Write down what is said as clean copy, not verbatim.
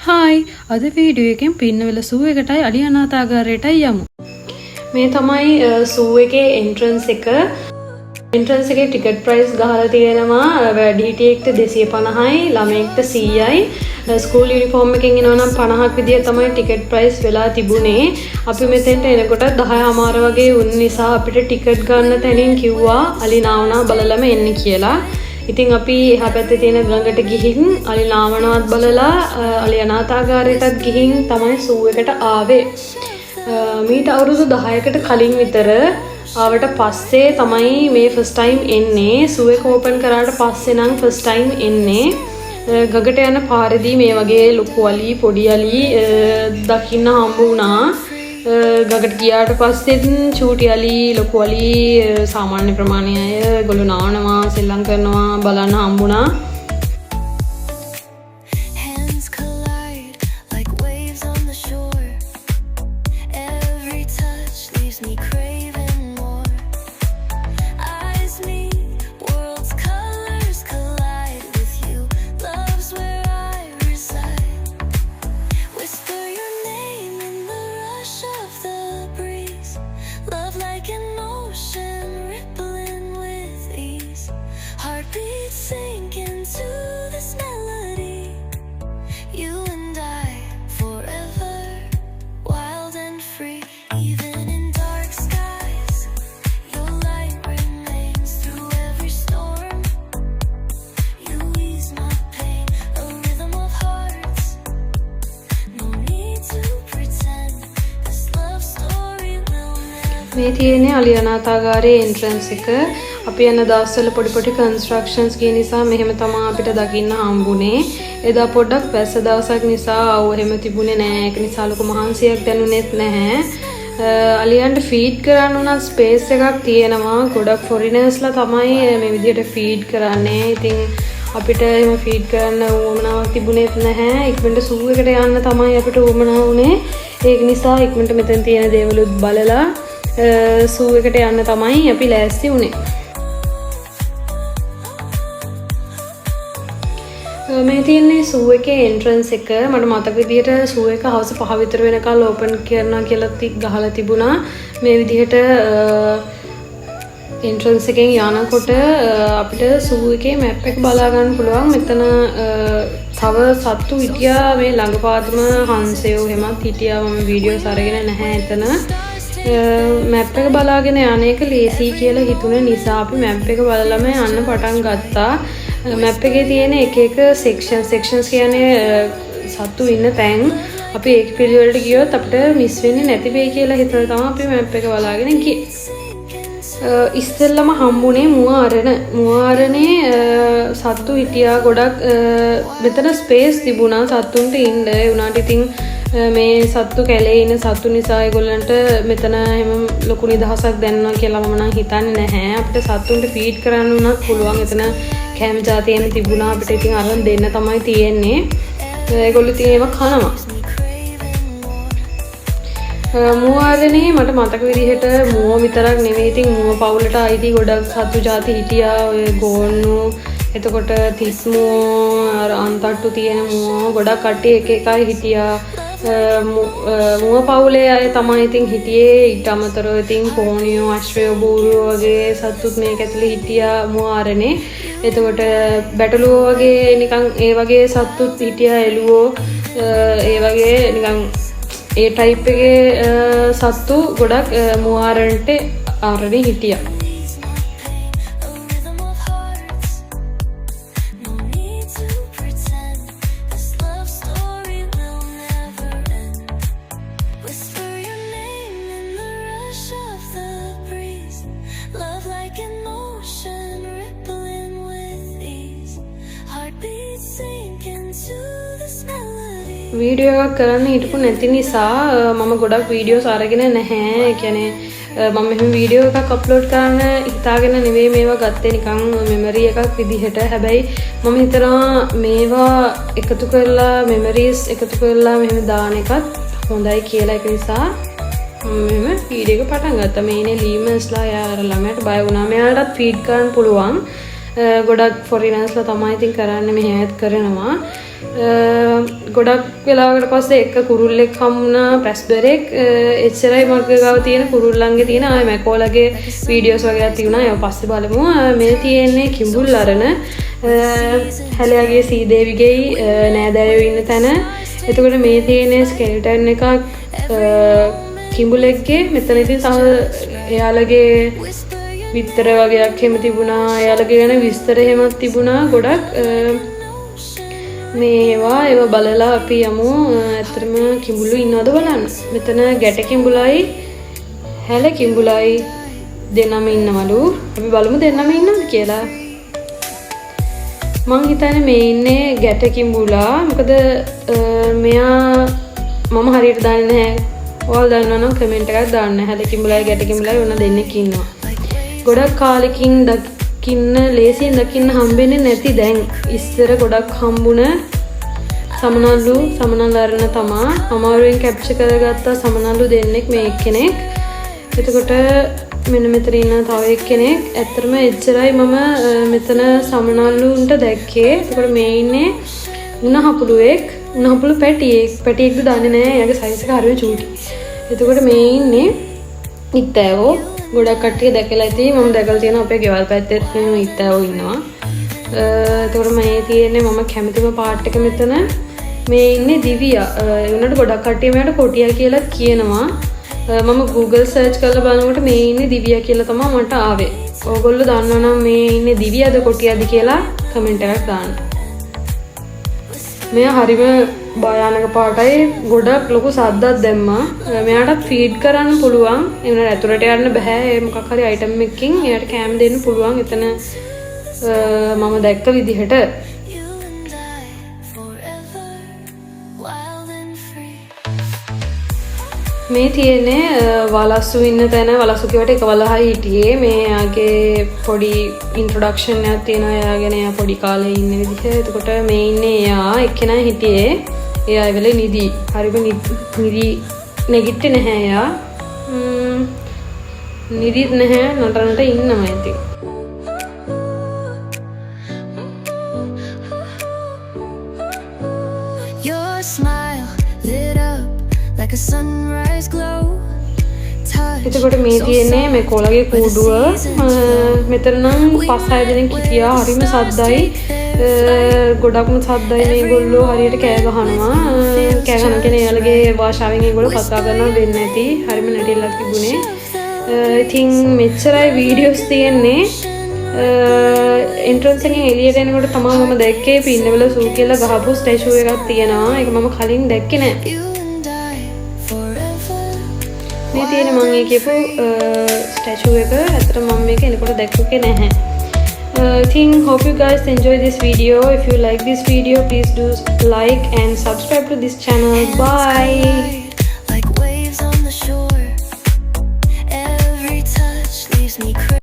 Hi අද video එකෙන් පින්නවල සූ එකටයි අලි අනාථාගාරයටයි යමු. මේ තමයි සූ එකේ එන්ට්‍රන්ස් එක. එන්ට්‍රන්ස් එකේ ටිකට් ප්‍රයිස් ගහලා තියෙනවා වැඩිහිටියෙක්ට 250යි ළමයෙක්ට 100යි. ස්කූල් යුනිෆෝම් එකෙන් එනවා නම් 50ක් විදිය තමයි ටිකට් ප්‍රයිස් වෙලා තිබුණේ. අපි මෙතෙන්ට එනකොට 10:00 වගේ වුණ නිසා අපිට ටිකට් ගන්න තැනින් කිව්වා අලි නාවනා බලලම එන්න කියලා. ඉතින් අපි එහා පැත්තේ තියෙන ගඟට ගිහින් අලි නාවනාවත් බලලා අලි අනාථාගාරයටත් ගිහින් තමයි සූ එකට ආවේ. මීට අවුරුදු 10කට කලින් විතර ආවට පස්සේ තමයි මේ ෆස්ට් ටයිම් එන්නේ. සූ එක ඕපන් කරාට පස්සේ නම් ෆස්ට් ටයිම් එන්නේ. ගඟට යන පාරේදී මේ වගේ ලොකු අලි පොඩි අලි දකින්න හම්බ වුණා. ගඟට ගියාට පස්සේ චූටි අලි ලොකු අලි සාමාන්‍ය ප්‍රමාණයේ අය ඒගොල්ලෝ නාවනවා සෙල්ලම් කරනවා බලන්න හම්බුණා. මේ තියෙන්නේ අලි අනාථාගාරයේ එන්ට්‍රන්ස් එක. අපි යන දවස්වල පොඩි පොඩි කන්ස්ට්‍රක්ෂන්ස් ගිය නිසා මෙහෙම තමයි අපිට දකින්න හම්බුනේ. එදා පොඩ්ඩක් වැස්ස දවසක් නිසා ආව එහෙම තිබුණේ නෑ. ඒක නිසා ලොකු මහන්සියක් දැනුනේත් නැහැ. අලියන්ට ෆීඩ් කරන්න උනත් ස්පේස් එකක් තියෙනවා. ගොඩක් ෆොරිනර්ස්ලා තමයි මේ විදිහට ෆීඩ් කරන්නේ. ඉතින් අපිට එහෙම ෆීඩ් කරන්න උවමනාවක් තිබුණේත් නැහැ. ඉක්මනට සූ එකට යන්න තමයි අපිට උවමනාව උනේ. ඒක නිසා ඉක්මනට මෙතන තියෙන දේවලුත් බලලා සූ එකට යන්න තමයි අපි ලෑස්ති වුණේ. මේ තියෙන්නේ සූ එකේ එන්ට්‍රන්ස් එක. මට මතක විදිහට සූ එක හවස 5 විතර වෙනකල් ඕපන් කරනවා කියලා ගහලා තිබුණා. මේ විදිහට එන්ට්‍රන්ස් එකෙන් යනකොට අපිට සූ එකේ මැප් එක බලා ගන්න පුළුවන්. මෙතන තව සත්තු හිටියා මේ ළඟපාතම හංසයෝ එහෙමත් හිටියා. මම වීඩියෝස් අරගෙන නැහැ එතන. මැප් එක බලාගෙන යන එක ලේසි කියලා හිතුන නිසා අපි මැප් එක බලලම යන්න පටන් ගත්තා. මැප් එකේ තියෙන එක එක සෙක්ෂන්ස් කියන්නේ සත්තු ඉන්න තැන්. අපි ඒක පිළිවෙලට ගියොත් අපිට මිස් වෙන්නේ නැති වෙයි කියලා හිතලා තමයි අපි මැප් එක බලාගෙන ගියේ. ඉස්සෙල්ලම හම්බුනේ මුවාරනේ සත්තු හිටියා ගොඩක්. මෙතන ස්පේස් තිබුණා සත්තුන්ට ඉන්න. ඒ වුණාට ඉතින් මේ සත්තු කැලේ ඉන්න සත්තු නිසා ඒගොල්ලන්ට මෙතන එහෙම ලොකු නිදහසක් දැනනවා කියලා මම නම් හිතන්නේ නැහැ. අපිට සත්තුන්ට ෆීඩ් කරන්න උනත් පුළුවන්. එතන කැම් જાතියන් තිබුණා. අපිට ඉතින් අරන් දෙන්න තමයි තියෙන්නේ. ඒගොල්ලෝ ඉතින් ඒව කනවා. මුවාරනේ මට මතක විදිහට මුව විතරක් නෙවෙයි. ඉතින් මුව පවුලට අයිති ගොඩක් සත්තු જાති හිටියා. ඔය ගෝන්නු එතකොට තිස්මුව අන්තට්ටු තියෙන මුව ගොඩක් කට්ටිය එක එකයි හිටියා. මුව පවුලේ අය තමයි ඉතින් හිටියේ. ඊට අමතරව ඉතින් පෝනියෝ අශ්වයෝ බූරුවෝ වගේ සත්තුත් මේක ඇතුලේ හිටියා මුවාරනේ. එතකොට බැටළුවෝ වගේ නිකන් ඒ වගේ සත්තුත් හිටියා. එළුවෝ ඒ වගේ නිකන් ඒ ටයිප් එකේ සත්තු ගොඩක් මුවාරන්ට ආරණේ හිටියා. වීඩියෝ එකක් කරන්න හිටපු නැති නිසා මම ගොඩක් වීඩියෝස් අරගෙන නැහැ. ඒ කියන්නේ මම මෙහෙම වීඩියෝ එකක් අප්ලෝඩ් කරන්න හිතාගෙන නෙවෙයි මේවා ගත්තේ. නිකන් මෙමරි එකක් විදිහට. හැබැයි මම හිතනවා මේවා එකතු කරලා මෙමරීස් එකතු කරලා මෙහෙම දාන එකත් හොඳයි කියලා. ඒක නිසා මම මෙහෙම වීඩියෝ එක පටන් ගත්තා. මේ ඉන්නේ ලීමස්ලා යාර ළමයට බය වුණා. මෙයාලටත් ෆීඩ් කරන්න පුළුවන්. ගොඩක් ෆොරිනර්ස්ලා තමයි ඉතින් කරන්නේ මෙහෙ ඈත් කරනවා. ගොඩක් වෙලාවකට පස්සේ එක කුරුල්ලෙක් හම්ුණා පැස්බරෙක් එච්චරයි මගේ ගාව තියෙන කුරුල්ලන්ගේ තියෙන ආය මැකෝලගේ වීඩියෝස් වගේක් තිබුණා. ඒවා පස්සේ බලමු. මේ තියෙන්නේ කිඹුල් අරන හැලයාගේ සීදේවිගේ නෑදෑයෝ ඉන්න තැන. එතකොට මේ තියෙන්නේ ස්කෙල්ටන් එකක් කිඹුලෙක්ගේ. මෙතන ඉතින් තව එයාලගේ විතර වගේක් එහෙම තිබුණා. එයාලගේ ගැන විස්තර එහෙමත් තිබුණා ගොඩක්. මේවා ඒව බලලා අපි යමු. ඇත්තටම කිඹුලු ඉන්නවද බලන්න. මෙතන ගැට කිඹුලයි හැල කිඹුලයි දෙන්නම ඉන්නවලු. අපි බලමු දෙන්නම ඉන්නවද කියලා. මං හිතන්නේ මේ ඉන්නේ ගැට කිඹුලා. මොකද මෙයා මම හරියට දන්නේ නැහැ. ඔයාලා දන්නවනම් කමෙන්ට් එකක් දාන්න. හැල කිඹුලයි ගැට කිඹුලයි ඔන්න දෙන්නෙක් ඉන්නවා. ගොඩක් කාලෙකින් දකින්න ලේසියෙන් දකින්න හම්බෙන්නේ නැති දැන් ඉස්සර ගොඩක් හම්බුණ සමනල්ලු අරන තමා. අමාරුවෙන් කැප්චර් කරගත්ත සමනල්ලු දෙන්නෙක් මේ එක්කෙනෙක්. එතකොට මෙන්න මෙතන ඉන්න තව එක්කෙනෙක්. ඇත්තටම එච්චරයි මම මෙතන සමනල්ලුන්ට දැක්කේ. එතකොට මේ ඉන්නේ උණහපුළුවෙක්. උණහපුළු පැටියෙක්ද දන්නේ නැහැ. එයාගේ සයිස් එක හරිය චූටි. එතකොට මේ ඉන්නේ ඉත්තෑවෝ. ගොඩක් කට්ටිය දැකලා ඇති. මම දැකලා තියෙනවා අපේ ගෙවල් පැත්තේ මෙහෙම ඉත්තෑවෝ ඉන්නවා. එතකොට මේ තියෙන්නේ මම කැමතිම පාර්ට් එක මෙතන. මේ ඉන්නේ දිවියා. ඒ වුණාට ගොඩක් කට්ටිය මෙයාට කොටියා කියලා කියනවා. මම Google search කරලා බලනකොට මේ ඉන්නේ දිවියා කියලා තමයි මට ආවේ. ඕගොල්ලෝ දන්නවනම් මේ ඉන්නේ දිවියාද කොටියාද කියලා කමෙන්ට් එකක් දාන්න. මෙයා හරිම භයානක පාටයි. ගොඩක් ලොකු සද්දක් දැම්මා. මෙයාට ෆීඩ් කරන්න පුළුවන්. ඒ වුණාට ඇතුළට යන්න බෑ. ඒ මොකක් හරි අයිටම් එකකින් එයාට කෑම දෙන්න පුළුවන්. එතන මම දැක්ක විදිහට. මේ තියෙන්නේ වලස්සු ඉන්න තැන. වලස්සු කියවට එක වලහයි හිටියේ. මෙයාගේ පොඩි ඉන්ට්‍රොඩක්ෂන් එකක් තියෙනවා එයාගෙන. එයා පොඩි කාලේ ඉන්න විදිහ. එතකොට මේ ඉන්නේ එයා එක්කෙනා හිටියේ. එයා ඒ වෙලේ නිදි. හරිම නිදි නැගිට්ටේ නැහැ එයා. නිදිත් නැහැ. නටනට ඉන්නවා ඉතින්. Your smile lit up like a sunrise glow. එතකොට මේ තියෙන්නේ මේ කොළගේ කූඩුව. මෙතන නම් 5-6 දෙනෙක් හිටියා. හරිම සද්දයි. ගොඩක්ම සද්දයි. මේගොල්ලෝ හරියට කෑ ගහනවා. කෑ ගහන කෙනේ එයාලගේ භාෂාවෙන් ඒගොල්ලෝ කතා කරනවා වෙන්නේ නැති. හරිම නැටිල්ලක් තිබුණේ. ඉතින් මෙච්චරයි වීඩියෝස් තියෙන්නේ. එන්ට්‍රන්ස් එකෙන් එළියට එනකොට තමයි මම දැක්කේ පින්නවල සූ කියලා ගහපු ස්ටැචු එකක් තියෙනවා. ඒක මම කලින් දැක්කේ නැහැ. මේ තියෙන මම ඒ කියපු ස්ටැචු එක. ඇත්තට මම මේක එනකොට දැක්කේ නැහැ. Hope you guys enjoy this video. If you like this video, please do like and subscribe to this channel. Bye.